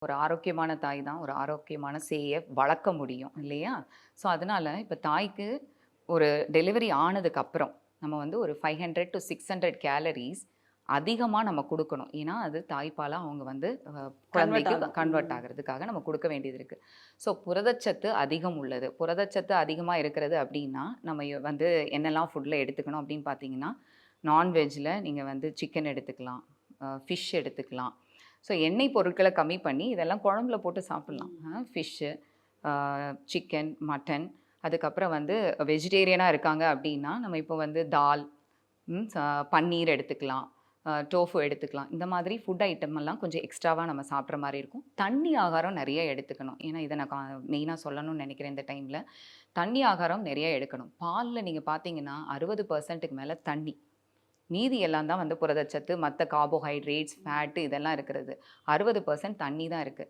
ஒரு ஆரோக்கியமான தாய் தான் ஒரு ஆரோக்கியமான சேய வளர்க்க முடியும் இல்லையா? ஸோ அதனால இப்ப தாய்க்கு ஒரு டெலிவரி ஆனதுக்கு அப்புறம் நம்ம வந்து ஒரு 500 to 600 கேலரீஸ் அதிகமா நம்ம குடுக்கணும். ஏன்னா, அது தாய்ப்பாலா அவங்க வந்து கன்வெர்ட் குழந்தைக்கு ஆகும். கன்வெர்ட் ஆகுறதுக்காக நம்ம குடுக்க வேண்டியது இருக்கு. ஸோ புரதச்சத்து அதிகம் உள்ளது. புரதச்சத்து அதிகமா இருக்கிறது அப்டின்னா, நம்ம வந்து என்னெல்லாம் ஃபுட்ல எடுத்துக்கணும் அப்டின்னு பார்த்தீங்கன்னா, நான்வெஜ்ல நீங்க வந்து சிக்கன் எடுத்துக்கலாம், ஃபிஷ் எடுத்துக்கலாம். ஸோ எண்ணெய் பொருட்கள கம்மி பண்ணி, இதெல்லாம் குழம்புல போட்டு சாப்பிடலாம். ம். ஃபிஷ்ஷு, அ சிக்கன், மட்டன், அதுக்கப்புறம் வந்து வெஜிடேரியனா இருக்காங்க அப்டின்னா, நம்ம இப்போ வந்து தால், ம் ச பன்னீர் எடுத்துக்கலாம், டோஃபு எடுத்துக்கலாம். இந்த மாதிரி ஃபுட் ஐட்டம் எல்லாம் கொஞ்சம் எக்ஸ்ட்ராவா நம்ம சாப்பிட்ற மாரி இருக்கும். தண்ணி ஆகாரம் நெறைய எடுத்துக்கணும். ஏன்னா, இத நான் மெயினா சொல்லணும்னு நெனைக்கிறேன் இந்த டைம்ல. தண்ணி ஆகாரம் நெறைய எடுக்கணும். பால்ல நீங்க பார்த்தீங்கன்னா, 60%க்கு மேல தண்ணி. மீதி எல்லாம் தான் வந்து புரதச்சத்து, மத்த கார்போஹைட்ரேட்ஸ், ஃபேட் இதெல்லாம் இருக்கிறது. 60% தண்ணி தான் இருக்கு.